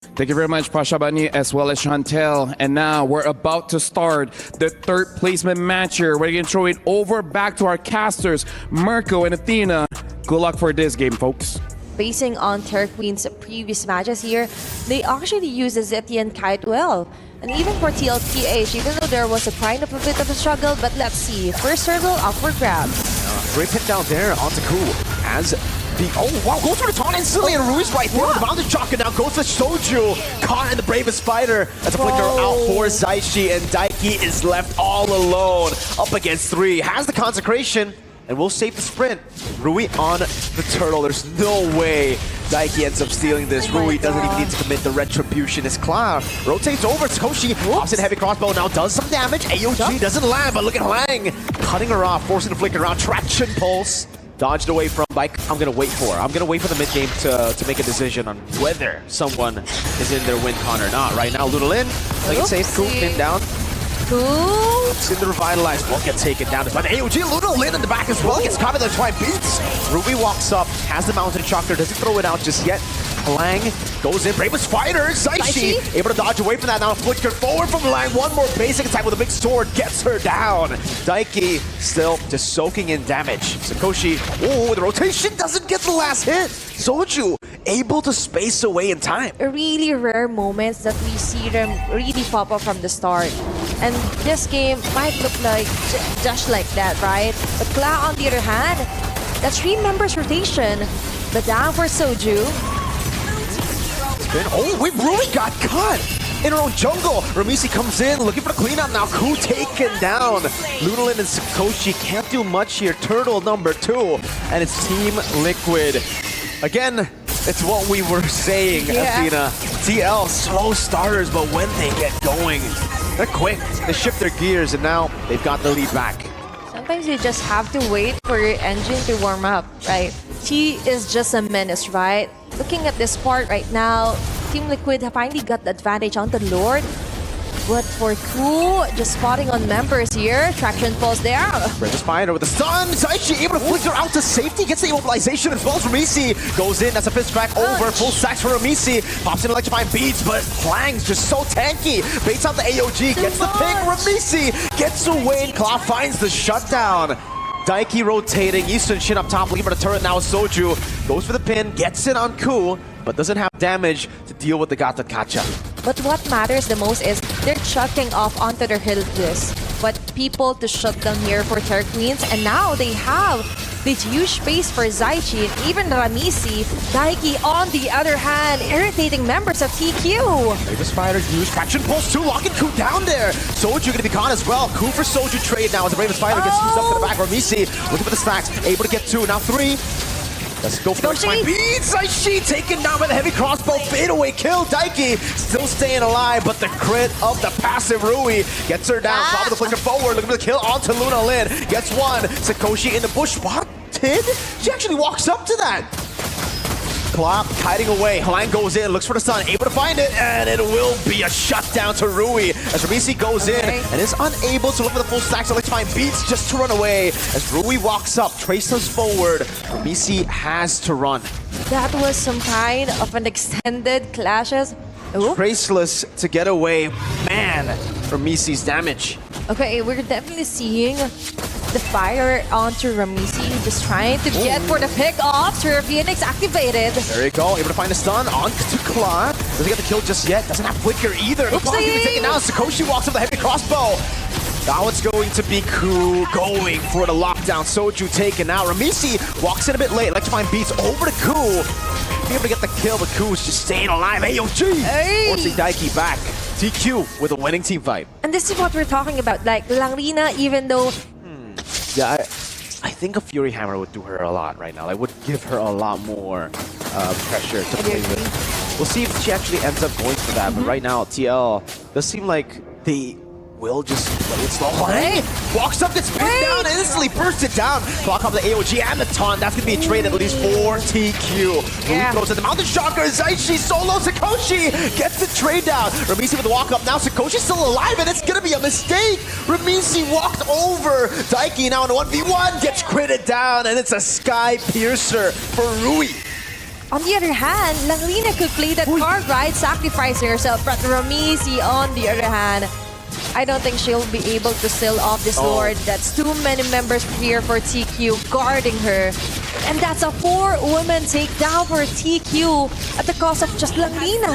Thank you very much, Pashabani, as well as Chantel. And now we're about to start the third placement match here. We're going to throw it over back to our casters, Mirko and Athena. Good luck for this game, folks. Basing on Terra Queen's previous matches here, they actually used the Zeti and Kite well. And even for TLTH, even though there was a kind of a bit of a struggle, but let's see. First hurdle up for grabs. Great pick down there onto Ku as the, oh wow, goes for the taunt instantly, and Rui's right there. The mountain shotgun now goes for Soju. Caught in the bravest fighter. That's a flicker out for Zaichi, and Daiki is left all alone up against 3. Has the consecration and will save the sprint. Rui on the turtle. There's no way Daiki ends up stealing this. Rui doesn't even need to commit the retribution. As Cloud rotates over, Tsukoshi pops in heavy crossbow, now does some damage. AOG doesn't land, but look at Hwang cutting her off, forcing the flicker around. Traction pulse. Dodged away from bike. I'm gonna wait for the mid game to make a decision on whether someone is in their win con or not. Right now, Ludolin, like it safe, Coop pinned down. It's in the revitalized, won't get taken down. But AOG, Ludolin in the back as well, gets caught in the try, beats. Ruby walks up, has the mountain chakra, doesn't throw it out just yet. Lang goes in, bravest fighter, Zaichi able to dodge away from that now. Flicker forward from Lang, one more basic attack with a big sword, gets her down. Daiki still just soaking in damage. Tsukoshi, oh, the rotation doesn't get the last hit. Soju able to space away in time. A really rare moments that we see them really pop up from the start. And this game might look like just like that, right? But Kla, on the other hand, that's 3 members rotation. But down for Soju. Oh, wait, Rui got cut in her own jungle. Ramisi comes in, looking for the cleanup now. Ku taken down. Ludolin and Tsukoshi can't do much here. Turtle number 2, and it's Team Liquid. Again, it's what we were saying, Athena. TL, slow starters, but when they get going, they're quick. They shift their gears, and now they've got the lead back. Sometimes you just have to wait for your engine to warm up, right? He is just a menace, right? Looking at this part right now, Team Liquid have finally got the advantage on the Lord. But for Ku, just spotting on members here. Traction falls there. Bravest fighter with the stun. Zaichi able to flicker out to safety. Gets the immobilization as well as Ramisi. Goes in. That's a fist back over. Full stacks for Ramisi. Pops in electrifying beats, but Flang's just so tanky. Baits out the AOG. Gets the pick. Ramisi gets away, and Claw finds the shutdown. Daiki rotating. Eastern Shin up top. Looking for the turret now. Soju goes for the pin. Gets it on Ku, but doesn't have damage to deal with the Gata Kacha. But what matters the most is they're chucking off onto their hill list. But people to shut down here for Terra Queens, and now they have this huge space for Zaichi and even Ramisi. Daiki, on the other hand, irritating members of TQ. Bravest fighter used traction pulse too, locking Ku down there. Soju gonna be caught as well. Ku for Soju trade now as the bravest fighter gets used up to the back. Ramisi looking for the stacks, able to get 2, now 3. Let's go for the beats. Zaichi taken down by the heavy crossbow. Fadeaway kill. Daiki still staying alive, but the crit of the passive Rui gets her down. Top of the flicker forward. Looking for the kill onto Ludolin. Gets 1. Tsukoshi in the bush. Spotted. She actually walks up to that. Clop hiding away. Hwang goes in, looks for the stun, able to find it, and it will be a shutdown to Rui as Ramisi goes in and is unable to look for the full stacks. Electrifying beats just to run away as Rui walks up, traces forward. Ramisi has to run. That was some kind of an extended clashes. Traceless to get away. Man, Ramisi's damage. Okay, we're definitely seeing the fire onto Ramisi, just trying to get for the pick off. Sir Phoenix activated. There you go, able to find a stun on to Claw. Doesn't get the kill just yet, doesn't have flicker either. Claw's gonna be taken down. Tsukoshi walks up the heavy crossbow. Now it's going to be Ku going for the lockdown. Soju taken out. Ramisi walks in a bit late. Electrifying beats over to Ku. Be able to get the kill, but Ku's just staying alive. AOG forcing Daiki back. TQ with a winning team fight. And this is what we're talking about. Like, Langrina, even though... Yeah, I think a Fury Hammer would do her a lot right now. Like, would give her a lot more pressure to play with. We'll see if she actually ends up going for that. But right now, TL does seem like they will just play it slow. Walks up, gets pinned down, and instantly bursts it down. Clock off the AOG and the taunt. That's going to be a trade at least for TQ. Yeah. Goes to the mountain shocker. Zaichi solo. Tsukoshi gets the trade down. Ramisi with the walk up. Now Tsukoshi still alive, and it's going to be a mistake. Ramisi walked over. Daiki now in a 1v1 gets critted down, and it's a sky piercer for Rui. On the other hand, Langlina could play that card, right? Sacrificing herself. But Ramisi, on the other hand, I don't think she'll be able to seal off this Lord. That's too many members here for TQ guarding her. And that's a 4-woman takedown for TQ at the cost of just Langlina.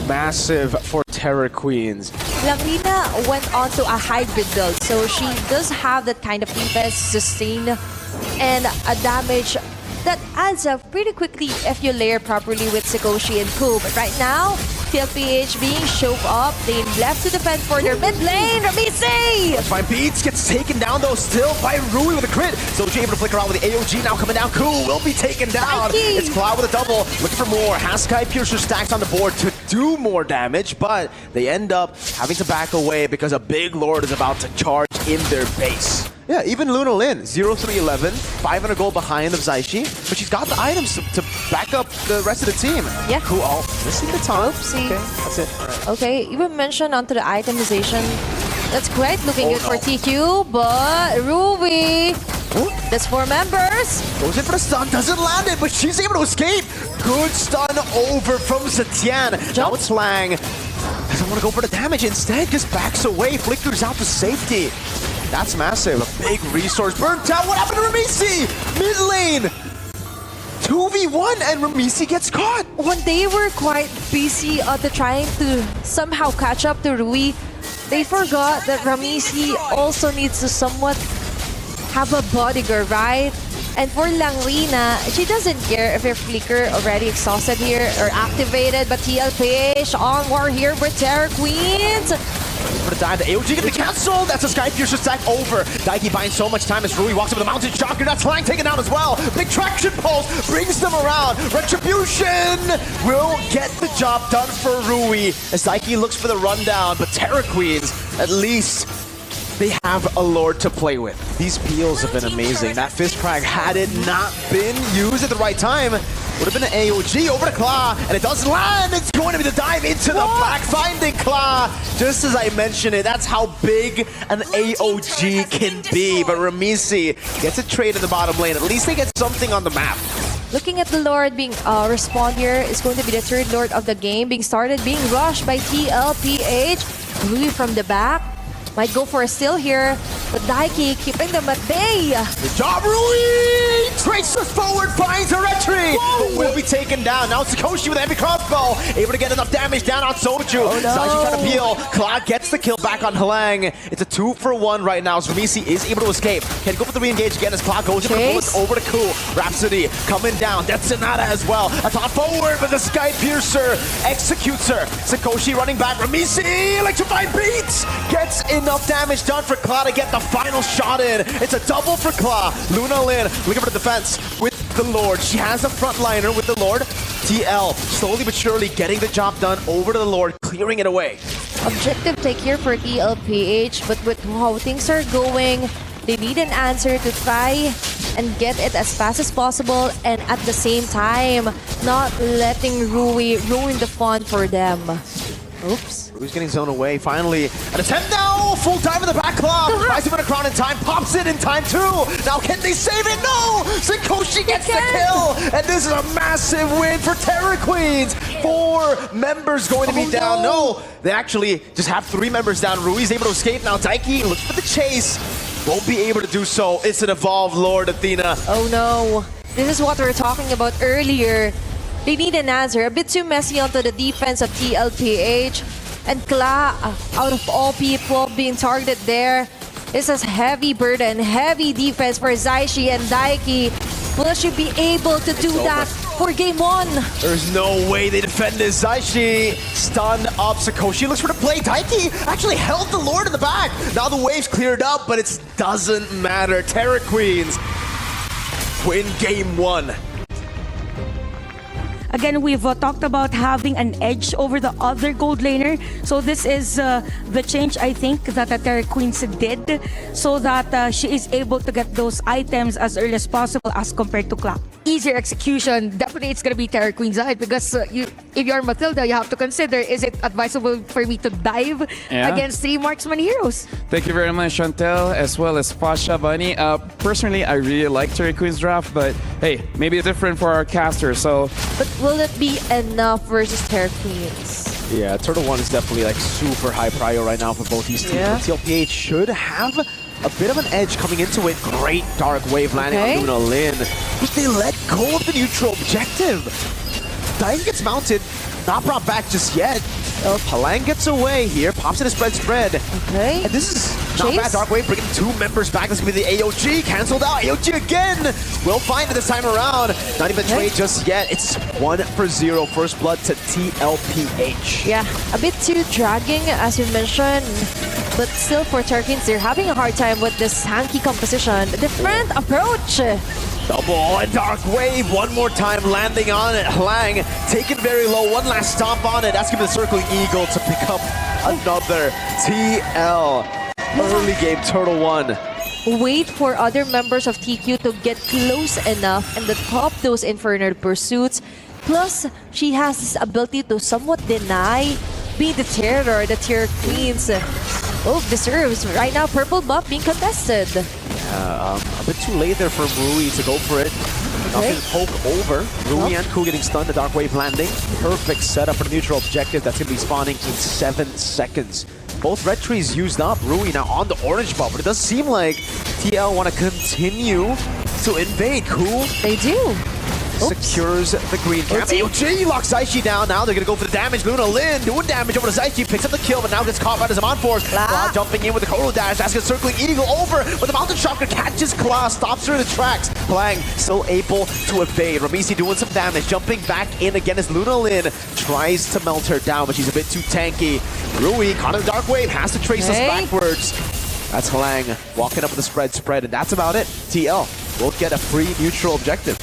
Massive for Terror Queens. Langlina went on to a hybrid build, so she does have that kind of defense, sustain, and a damage that adds up pretty quickly if you layer properly with Sakoshi and Ku. But right now, TLPH being shoved up, they left to defend for their mid lane. Ramisi! Fine Beats gets taken down though still by Rui with a crit. Soji able to flicker out with the AOG now coming down. Cool will be taken down. Nike. It's Cloud with a double. Looking for more. Has Sky Piercer stacks on the board to do more damage, but they end up having to back away because a big Lord is about to charge in their base. Yeah, even Luna Lin, 0-3-11, 500 gold behind of Zaishi, but she's got the items to back up the rest of the team. Yeah. Cool. Oh, missing the time. Oopsie. Okay, that's it. All right. Okay, even mentioned onto the itemization. That's great looking good for no. TQ, but Ruby, that's 4 members. Goes in for the stun, doesn't land it, but she's able to escape. Good stun over from Zetian. Now it's Lang. Doesn't want to go for the damage, instead just backs away, flickers out to safety. That's massive, a big resource burnt out. What happened to Ramisi? Mid lane, 2v1 and Ramisi gets caught. When they were quite busy trying to somehow catch up to Rui, they forgot that Ramisi also needs to somewhat have a bodyguard, right? And for Langlina, she doesn't care if her flicker already exhausted here or activated, but TLPH on war here with Terror Queens. For the dive, the AOG gonna be cancelled. That's a Sky Piercer stack over. Daiki buying so much time as Rui walks up with a mountain shocker. That's Lang taken down as well. Big traction pulse brings them around. Retribution will get the job done for Rui as Daiki looks for the rundown. But Terror Queens, at least they have a Lord to play with. These peels have been amazing. That fist crack, had it not been used at the right time, would have been an AOG over to Claw, and it doesn't land. It's going to be the dive into the back, finding Claw. Just as I mentioned it, that's how big an AOG can be. But Ramisi gets a trade in the bottom lane. At least they get something on the map. Looking at the Lord being respawned here is going to be the 3rd Lord of the game, being started, being rushed by TLPH. Rui from the back. Might go for a steal here, but Daiki keeping them at bay. Good job, Rui! Traces forward, finds a retreat, but will be taken down. Now Sakoshi with a heavy crossbow, able to get enough damage down on Soju. Oh, no. Zaishi trying to peel. Claude gets the kill back on Halang. It's a 2-for-1 right now, so Ramisi is able to escape. Can go for the re-engage again as Claude goes in for the bullets over to Cool. Rhapsody coming down. Death Sonata as well. A top forward, but the Sky Piercer executes her. Sakoshi running back. Ramisi, electrified beats, gets enough damage done for Claw to get the final shot in. It's a double for Claw. Luna Lin looking for the defense with the Lord. She has a frontliner with the Lord. TL slowly but surely getting the job done over to the Lord, clearing it away. Objective take here for TLPH, but with how things are going, they need an answer to try and get it as fast as possible, and at the same time, not letting Rui ruin the fun for them. Oops. Rui's getting zoned away. Finally, an attempt now! Full dive in the back claw! Buys him in a crown in time, pops it in time too! Now can they save it? No! Sakoshi gets the kill! And this is a massive win for Terror Queens! 4 members going to be down. No! They actually just have 3 members down. Rui's able to escape now. Daiki looks for the chase. Won't be able to do so. It's an evolved Lord, Athena. Oh no. This is what we were talking about earlier. They need an answer. A bit too messy onto the defense of TLPH. And Kla, out of all people being targeted there, this is heavy burden, heavy defense for Zaishi and Daiki. Will she be able to do that for game 1? There's no way they defend this. Zaishi stunned up. Sakoshi looks for the play. Daiki actually held the Lord in the back. Now the wave's cleared up, but it doesn't matter. Terror Queens win game 1. Again, we've talked about having an edge over the other gold laner. So this is the change, I think, that Terra Queens did so that she is able to get those items as early as possible as compared to Clock. Easier execution. Definitely it's going to be Terra Queen's side because if you're Matilda, you have to consider, is it advisable for me to dive against 3 marksman heroes? Thank you very much, Chantel, as well as Pasha Bunny. Personally, I really like Terry Queen's draft, but hey, maybe it's different for our caster, so... But will it be enough versus Terra Queens? Yeah, Turtle 1 is definitely like super high prio right now for both these teams. Yeah. TLPH should have a bit of an edge coming into it. Great Dark Wave landing on Luna Lin. But they let go of the neutral objective. Dying gets mounted, not brought back just yet. Palang gets away here, pops in a spread. Okay. And this is not bad. Dark Wave bringing 2 members back. This is going to be the AOG. Cancelled out. AOG again. We'll find it this time around. Not even a trade just yet. It's 1-0. First blood to TLPH. Yeah, a bit too dragging, as you mentioned. But still, for Turkins, they're having a hard time with this hanky composition. Different approach. Double and Dark Wave one more time landing on it. Hlang taken very low. One last stomp on it. That's giving the Circling Eagle to pick up another TL. Early game Turtle 1. Wait for other members of TQ to get close enough and to top those Infernal Pursuits. Plus, she has this ability to somewhat deny being the terror, the Terror Queens. Deserves. Right now, purple buff being contested. A bit too late there for Rui to go for it. Nothing poke over. Rui and Ku getting stunned. The Dark Wave landing. Perfect setup for the neutral objective. That's going to be spawning in 7 seconds. Both red trees used up. Rui now on the orange buff, but it does seem like TL want to continue to invade. Ku. They do. Secures the green camp. AOG locks Zaichi down. Now they're going to go for the damage. Luna Lin doing damage over to Zaichi. Picks up the kill, but now gets caught by the Zaman Force. Claw jumping in with the Koro Dash. That's going to Circling Eagle over. But the Mountain Chakra catches Claw. Stops her in the tracks. Plang still able to evade. Ramisi doing some damage. Jumping back in again as Luna Lin tries to melt her down, but she's a bit too tanky. Rui caught in the Dark Wave. Has to trace us backwards. That's Hlang walking up with the spread. And that's about it. TL will get a free neutral objective.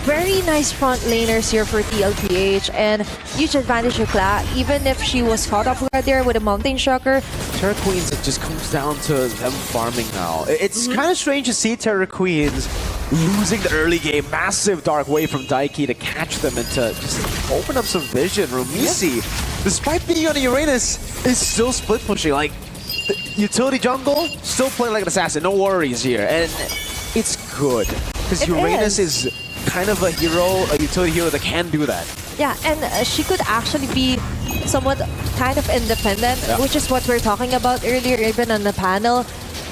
Very nice front laners here for TLPH, and huge advantage to Kla, even if she was caught off guard there with a Mountain Shocker. Terra Queens, it just comes down to them farming now. It's kind of strange to see Terra Queens losing the early game. Massive Dark Wave from Daiki to catch them and to just open up some vision. Romisi, despite being on a Uranus, is still split pushing. Like, utility jungle, still playing like an assassin. No worries here. And it's good, because Uranus is kind of a hero, a utility hero that can do that. Yeah, and she could actually be somewhat kind of independent, which is what we're talking about earlier, even on the panel.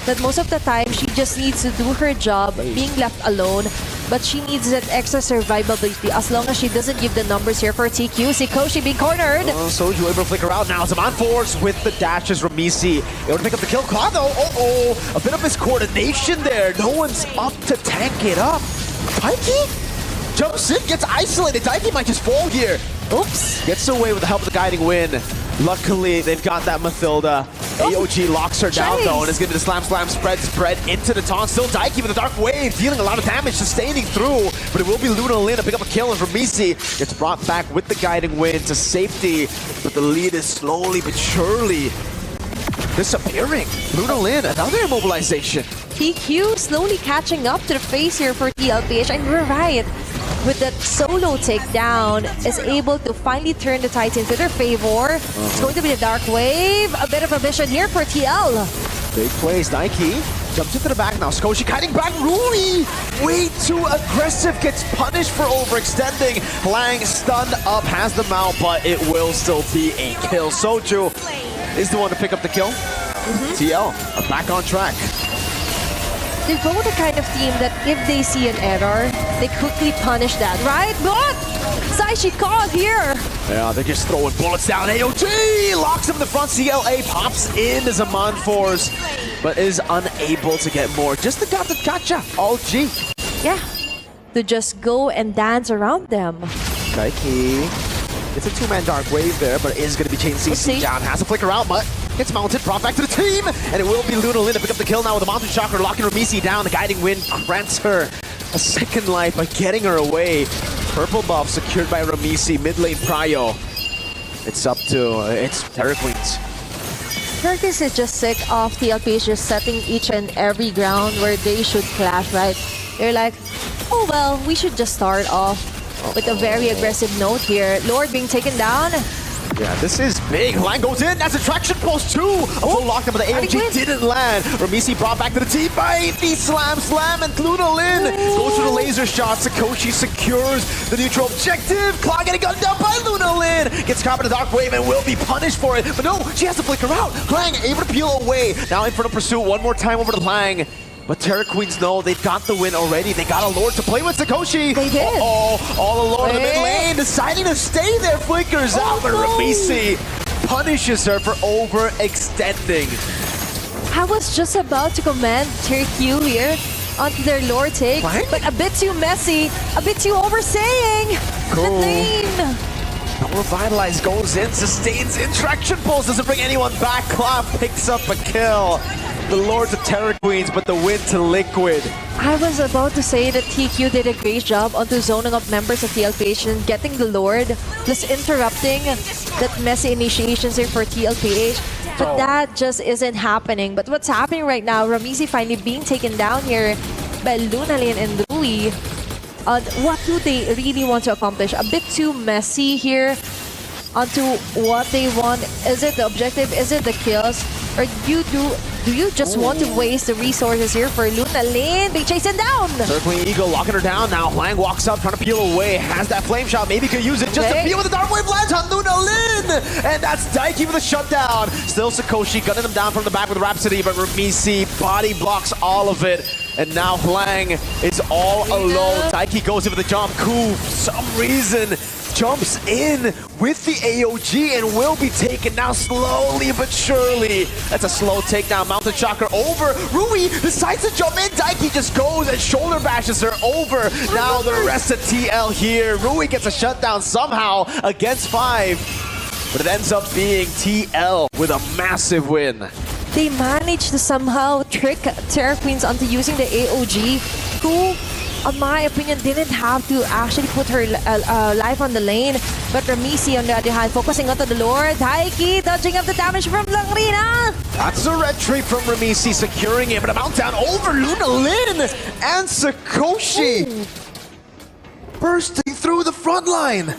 That most of the time, she just needs to do her job, being left alone. But she needs that extra survivability as long as she doesn't give the numbers here for TQ. Sikoshi being cornered. Soju able to flicker out now. Zaman Force with the dashes. Ramisi able to pick up the kill. Claw though, a bit of miscoordination there. No one's up to tank it up. Daiki jumps in, gets isolated. Daiki might just fall here. Oops. Gets away with the help of the Guiding Wind. Luckily, they've got that Mathilda. AOG locks her down though, and is going to slam spread into the taunt. Still Daiki with the Dark Wave, dealing a lot of damage, sustaining through, but it will be Luna Lin to pick up a kill, and Ramisi gets brought back with the Guiding Wind to safety, but the lead is slowly but surely disappearing. Luna Lin, another immobilization. TQ slowly catching up to the face here for TLPH, and we're right. With that solo takedown, is able to finally turn the Titans to their favor. It's going to be the Dark Wave. A bit of a vision here for TL. Big plays. Daiki jumps into the back now. Skoshi kiting back. Rui, way too aggressive. Gets punished for overextending. Hlang stunned up, has the mount, but it will still be a kill. Soju is the one to pick up the kill. TL are back on track. They're both the kind of team that if they see an error, they quickly punish that, right? But Saishi caught here. Yeah, they're just throwing bullets down. AOG locks him in the front. CLA pops in as a Zaman Force, but is unable to get more. Just the gotcha. All G. Yeah, to just go and dance around them. Daiki. It's a 2-man Dark Wave there, but is going to be chain CC down. Has to flicker out, but gets mounted, brought back to the team, and it will be Luna Lin to pick up the kill now with the Mountain Chakra, locking Ramisi down. The Guiding Wind grants her a second life by getting her away. Purple buff secured by Ramisi, mid lane Prio. It's up to, it's Terra Queens. Turkish is just sick of TLPs just setting each and every ground where they should clash, right? They're like, oh well, we should just start off with a very aggressive note here. Lord being taken down. Yeah, this is big. Line goes in. That's a traction pulse too. A full lockdown, but the AOG didn't land. Ramisi brought back to the team fight. The slam, and Luna Lin goes for the laser shot. Sakoshi secures the neutral objective. Claw getting gunned down by Luna Lin. Gets caught in the dark wave and will be punished for it. But no, she has to flicker out. Lang able to peel away. Now in front of pursuit. One more time over to Lang. But Terra Queens know they've got the win already. They got a Lord to play with Sakoshi. They did. All alone in the mid lane, deciding to stay there. Flickers out, but Ramisi punishes her for overextending. I was just about to commend Q here onto their Lord take, but a bit too messy, a bit too oversaying. Cool. The lane. Revitalize goes in, sustains interaction pulse, doesn't bring anyone back. Claw picks up a kill. The Lords of Terra Queens, but the win to Liquid. I was about to say that TQ did a great job onto zoning up members of TLPH, getting the Lord, plus interrupting that messy initiations here for TLPH. But that just isn't happening. But what's happening right now, Ramisi finally being taken down here by Lunalin and Rui. What do they really want to accomplish? A bit too messy here onto what they want. Is it the objective? Is it the kills? Or do you just want to waste the resources here for Luna Lin? They chase him down! Circling Eagle, locking her down now. Lang walks up, trying to peel away. Has that flame shot, maybe could use it just to peel with the Dark Wave. Lands on Luna Lin! And that's Daiki with a shutdown. Still Sakoshi gunning him down from the back with Rhapsody, but Ramisi body blocks all of it. And now Lang is all alone. Daiki goes in with the jump. Ku, for some reason, jumps in with the AOG and will be taken now slowly but surely. That's a slow takedown. Mountain Chakra over. Rui decides to jump in. Daiki just goes and shoulder bashes her over. Now the rest of TL here. Rui gets a shutdown somehow against 5. But it ends up being TL with a massive win. They managed to somehow trick Terra Queens onto using the AOG, who, in my opinion, didn't have to actually put her life on the lane. But Ramisi, on the other hand, focusing onto the Lord. Daiki dodging up the damage from Langrina. That's a red tree from Ramisi, securing it, but a mount down over Luna Lin and Sakoshi bursting through the front line.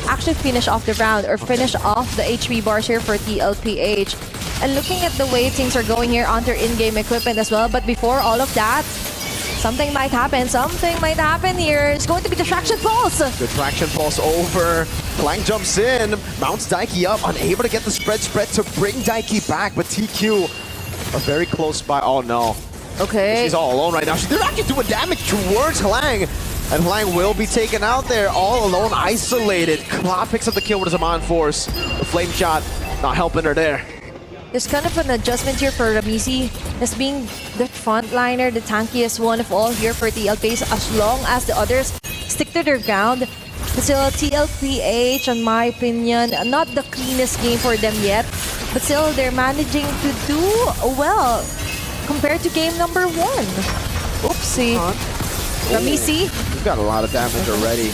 Actually finish off the round, or finish off the HP bars here for TLPH. And looking at the way things are going here on their in-game equipment as well. But before all of that, something might happen. Something might happen here. It's going to be the Traction Pulse. Good Traction Pulse over. Clang jumps in, mounts Daiki up, unable to get the spread to bring Daiki back. But TQ are very close by. Oh no. Okay. She's all alone right now. They're actually doing damage towards Lang. And Lang will be taken out there, all alone, isolated. Claw picks up the kill with his Amon Force. The flame shot not helping her there. There's kind of an adjustment here for Ramisi as being the frontliner, the tankiest one of all here for TLPH, as long as the others stick to their ground. Still, TLPH, in my opinion, not the cleanest game for them yet, but still they're managing to do well compared to game number 1. Oopsie. Ramisi. We've got a lot of damage already.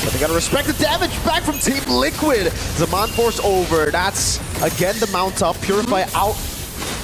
But they gotta respect the damage back from Team Liquid. Zaman Force over. That's, again, the mount up. Purify out.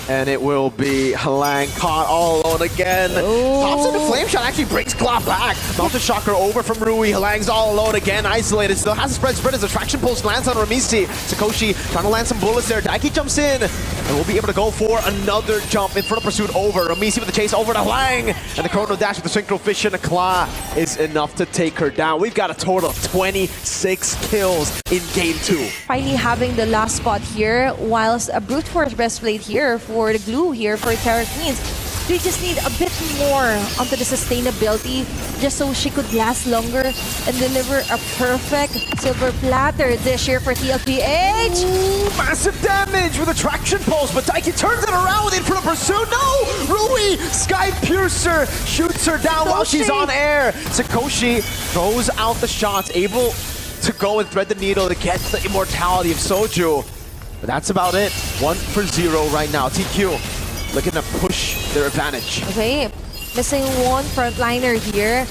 And it will be Lang caught all alone again. Pops into Flame Shot, actually brings Claw back. Mountain Chakra over from Rui. Lang's all alone again, isolated. Still has a spread as a Traction Pulse lands on Ramisi. Sakoshi trying to land some bullets there. Daiki jumps in and will be able to go for another jump in front of pursuit over. Ramisi with the chase over to Lang. And the Chrono Dash with the Synchro Fission. A Claw is enough to take her down. We've got a total of 26 kills in game 2. Finally having the last spot here, whilst a Brute Force Breastplate here for the glue here for Terra Queens. They just need a bit more onto the sustainability just so she could last longer and deliver a perfect silver platter dish here for TLPH. Ooh, massive damage with a Traction Pulse, but Daiki turns it around in front of pursuit. No! Rui, Sky Piercer, shoots her down while she's on air. Sakoshi throws out the shots, able to go and thread the needle to get the immortality of Soju. But that's about it. 1-0 right now. TQ looking to push their advantage. Okay, missing one frontliner here.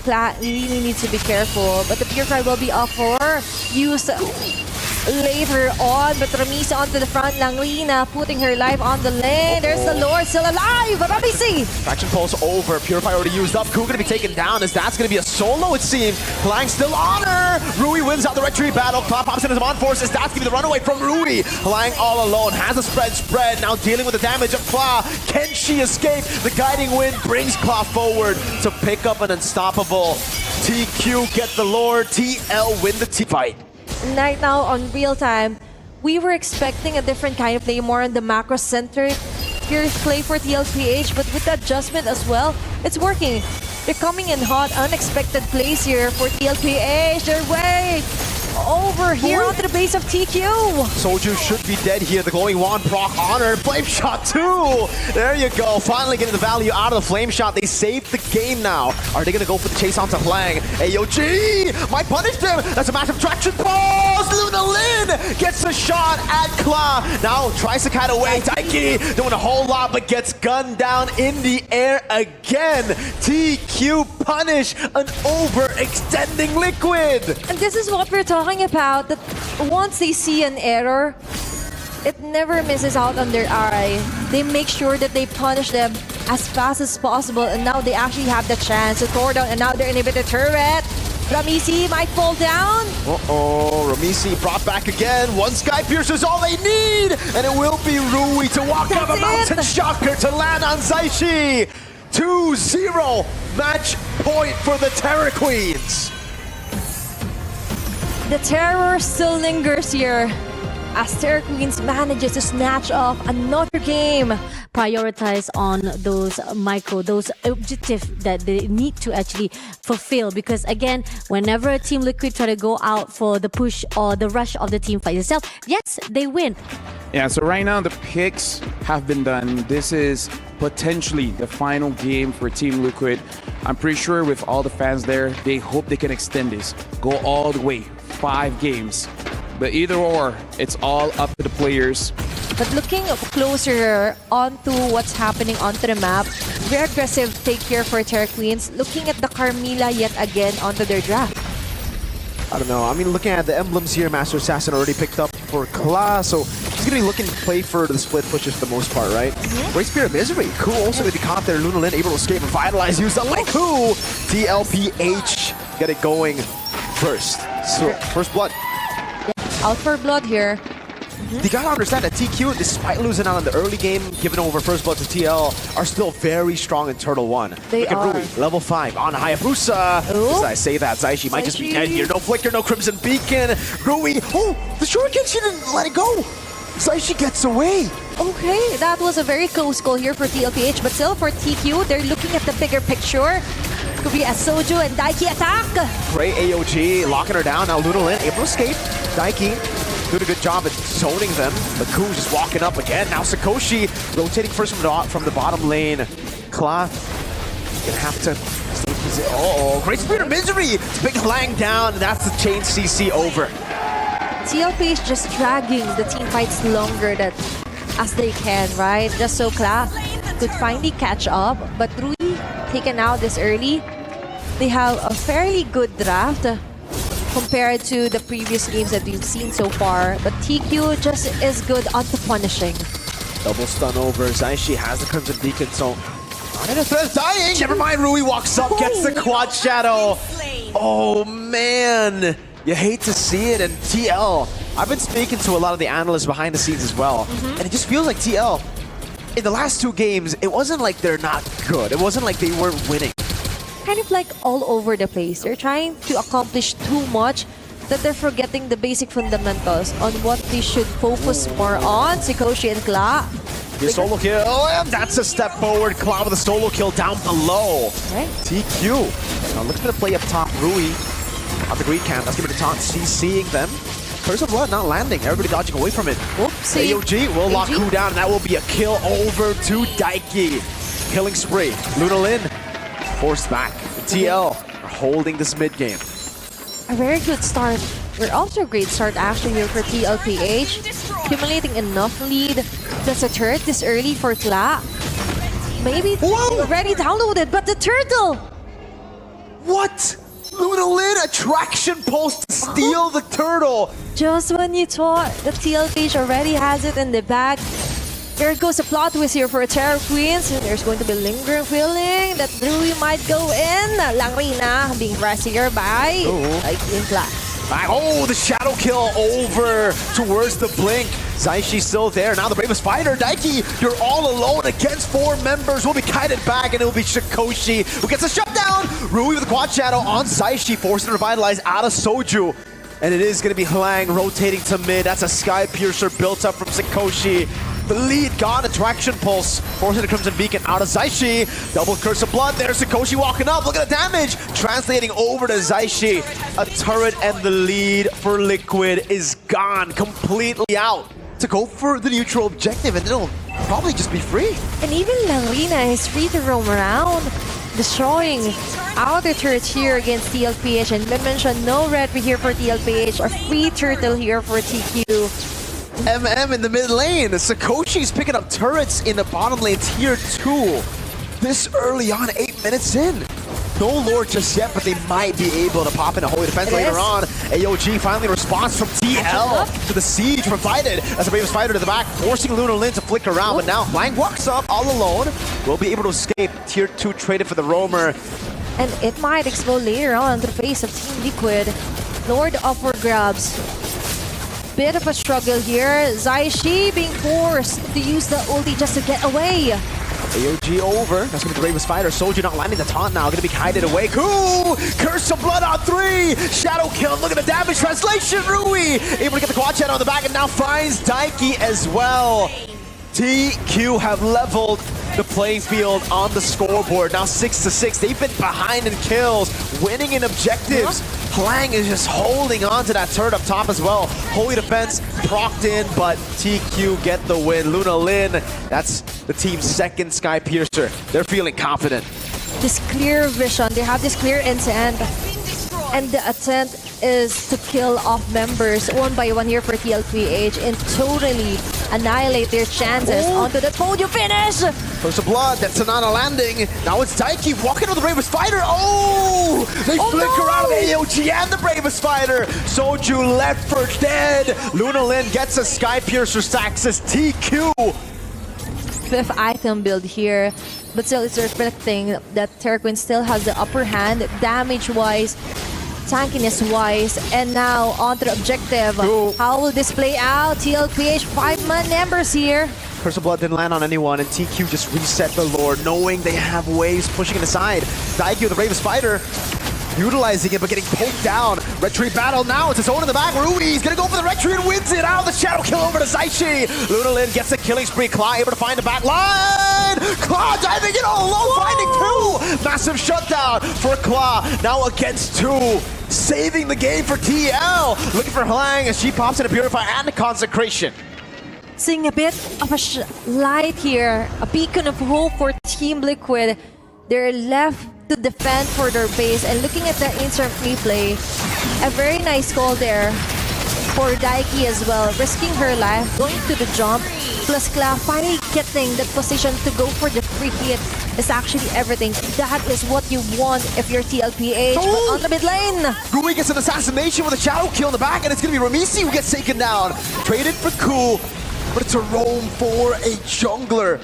Cla really needs to be careful. But the Purify will be off for use later on. But Ramisa onto the front lang. Lina putting her life on the lane. There's the Lord still alive. Ramisi! Faction pulse over. Purify already used up. Ku gonna be taken down as that's gonna be a solo, it seems. Lang still on her. Rui wins out the retreat battle. Cloud pops into the on force as that's gonna be the runaway from Rui. Lang all alone. Has a spread. Now dealing with the damage of Kla. Can she escape? The guiding wind brings Kla forward to pick up an unstoppable. TQ get the Lord. TL win the team fight. Right now on real time, we were expecting a different kind of play, more on the macro center. Here's play for TLPH, but with the adjustment as well, it's working. They're coming in hot, unexpected plays here for TLPH. They're way over here onto the base of TQ. Soju should be dead here. The glowing wand proc on her. Flame shot too. There you go. Finally getting the value out of the flame shot. They saved the game now. Are they going to go for the chase onto Lang? AOG might punish them. That's a massive traction pause. Luna Lin gets a shot at Kla. Now tries to cut away. Daiki doing a whole lot, but gets gunned down in the air again. TQ punish an overextending Liquid. And this is what we're talking about, that once they see an error, it never misses out on their eye. They make sure that they punish them as fast as possible, and now they actually have the chance to tore down another inhibitor turret. Ramisi might fall down. Ramisi brought back again. One Sky Piercer is all they need, and it will be Rui to walk down the mountain shocker to land on Zaishi. 2-0 match point for the Terror Queens. The terror still lingers here as Terror Queens manages to snatch off another game. Prioritize on those those objectives that they need to actually fulfill, because again, whenever Team Liquid try to go out for the push or the rush of the team fight itself, yes, they win. Yeah, so right now the picks have been done. This is potentially the final game for Team Liquid. I'm pretty sure with all the fans there, they hope they can extend this, go all the way, 5 games. But either or, it's all up to the players. But looking closer onto what's happening onto the map, very aggressive take here for Terror Queens. Looking at the Carmilla yet again onto their draft. I don't know. I mean, looking at the emblems here, Master Assassin already picked up for Kla, so he's going to be looking to play for the split pushes for the most part, right? Great Spirit of Misery. Ku also going to be caught there. Luna Lin able to escape and vitalize. Used up by Ku. TLPH get it going first. So, first blood. Out for blood here. You gotta understand that TQ, despite losing out in the early game, giving over first blood to TL, are still very strong in Turtle 1. They Look at are. Rui, level 5 on Hayabusa. As I say that, Zaishi might just be dead here. No Flicker, no Crimson Beacon. Rui, oh, the shuriken, she didn't let it go. Zaishi gets away. Okay, that was a very close goal here for TLPH, but still for TQ, they're looking at the bigger picture. Could be a Soju and Daiki attack. Great AOG, locking her down. Now Luna Lin able to escape. Daiki doing a good job at zoning them. But Ku's just walking up again. Now Sakoshi rotating first from the bottom lane. Kla gonna have to stay position. Oh, Great Spirit of Misery to pick Lang down, and that's the chain CC over. TLP is just dragging the team fights longer as they can, right? Just so Kla could finally catch up. But Rui taken out this early. They have a fairly good draft compared to the previous games that we've seen so far. But TQ just is good on the punishing. Double stun over. Zaishi has the Crimson Beacon, so not in a threat, dying. Never mind, Rui walks up, gets the quad shadow. Oh man, you hate to see it. And TL, I've been speaking to a lot of the analysts behind the scenes as well, and it just feels like TL, in the last 2 games, it wasn't like they're not good. It wasn't like they weren't winning. Kind of like all over the place. They're trying to accomplish too much that they're forgetting the basic fundamentals on what they should focus more on. Sakoshi and Kla. The solo kill, and that's a step forward. Kla with a solo kill down below. Right. TQ. Now looking to play up top. Rui on the green camp. That's going to be the taunt. CCing them. Curse of Blood not landing. Everybody dodging away from it. Oopsie. AOG will lock Ku down, and that will be a kill over to Daiki. Killing spree. Luna Lin forced back. TL are holding this mid game. A very good start. We're also a great start actually here for TLPH. Accumulating enough lead. That's a turret this early for Kla. Maybe already downloaded, but the turtle! What? Luna Lin, attraction post to steal the turtle. Just when you thought the TLPH already has it in the bag, there goes a plot twist here for Terror Queens. There's going to be lingering feeling that Rui might go in. Langrina being pressed here by Inkla. Oh, the shadow kill over towards the blink. Zaishi still there. Now the bravest fighter. Daiki, you're all alone against 4 members. Will be kited back, and it will be Shikoshi who gets a shutdown. Rui with the quad shadow on Zaishi, forcing to revitalize out of Soju. And it is going to be Hlang rotating to mid. That's a Sky Piercer built up from Shikoshi. The lead gone, attraction pulse, forcing the Crimson Beacon out of Zaishi. Double Curse of Blood, there's Shikoshi walking up. Look at the damage, translating over to Zaishi. A turret and the lead for Liquid is gone, completely out to go for the neutral objective, and it'll probably just be free. And even Langrina is free to roam around, destroying outer turrets here against TLPH. And we mentioned no red here for TLPH, a free turtle here for TQ. MM in the mid lane. Sakoshi's picking up turrets in the bottom lane, tier 2. This early on, 8 minutes in. No lord just yet, but they might be able to pop in a holy defense later on. AOG finally responds from TL to the siege provided as the bravest fighter to the back, forcing Luna Lin to flick around. But now Lang walks up all alone. Will be able to escape. Tier 2 traded for the roamer. And it might explode later on to the face of Team Liquid. Lord upper grabs. Bit of a struggle here. Zaishi being forced to use the ulti just to get away. AOG over. That's going to be the bravest fighter. Soju not landing the taunt now. Going to be kited away. Cool! Curse of Blood on 3. Shadow kill. Look at the damage. Translation. Rui able to get the quad shadow on the back and now finds Daiki as well. TQ have leveled the playing field on the scoreboard. Now 6-6. They've been behind in kills, winning in objectives. Hlang is just holding on to that turret up top as well. Holy defense procced in, but TQ get the win. Luna Lin, that's the team's second Sky Piercer. They're feeling confident. This clear vision, they have this clear intent. And the intent is to kill off members one by one here for TLPH and totally annihilate their chances onto the podium finish. First of Blood, that's Tanana landing. Now it's Daiki walking with the bravest fighter. Oh! They flicker out of the AOG and the bravest fighter. Soju left for dead. Luna Lin gets a Sky Piercer stack, says TQ. 5th item build here, but still it's reflecting that Terror Queen still has the upper hand damage-wise, tankiness-wise, and now onto the objective. How will this play out? TLPH 5-man members here. Curse of Blood didn't land on anyone, and TQ just reset the Lord, knowing they have waves pushing it aside. Daiki, the bravest fighter, utilizing it, but getting poked down. Red Tree battle now, it's his own in the back. Rui's gonna go for the Red Tree and wins it out. The shadow kill over to Zaishi. Luna Lin gets a killing spree. Claw able to find the back line. Claw diving in all alone, finding 2. Massive shutdown for Claw, now against 2. Saving the game for TL. Looking for Hlang as she pops in a Purify and a Consecration. Seeing a bit of a light here, a beacon of hope for Team Liquid. They're left to defend for their base, and looking at the instant replay, a very nice call there for Daiki as well, risking her life, going to the jump, plus Cla finally getting that position to go for the free hit is actually everything. That is what you want if you're TLPH, but on the mid lane. Rui gets an assassination with a shadow kill in the back, and it's going to be Ramisi who gets taken down. Traded for cool, but it's a roam for a jungler.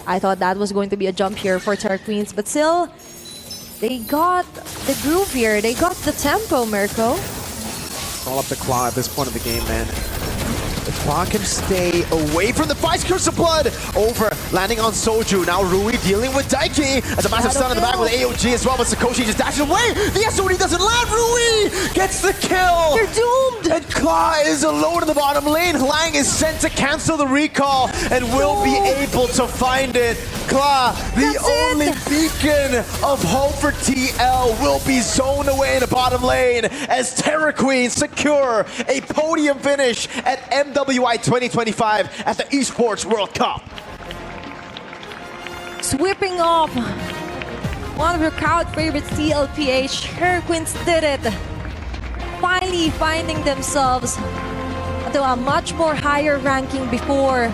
I thought that was going to be a jump here for Terror Queens, but still, they got the groove here. They got the tempo, Mirko. It's all up to Claw at this point of the game, man. The Claw can stay away from the fight. Curse of Blood over, landing on Soju. Now Rui dealing with Daiki as a massive stun in the back with AOG as well, but Sakoshi just dashes away. The SOD doesn't land. Rui gets the kill. They're doomed. And Claw is alone in the bottom lane. Hlang is sent to cancel the recall and will be able to find it. Claw, the only beacon of hope for TL, will be zoned away in the bottom lane as Terror Queen secure a podium finish at MWI 2025 at the Esports World Cup. Sweeping off one of your crowd favorites, TLPH. Terror Queens did it. Finally finding themselves to a much more higher ranking before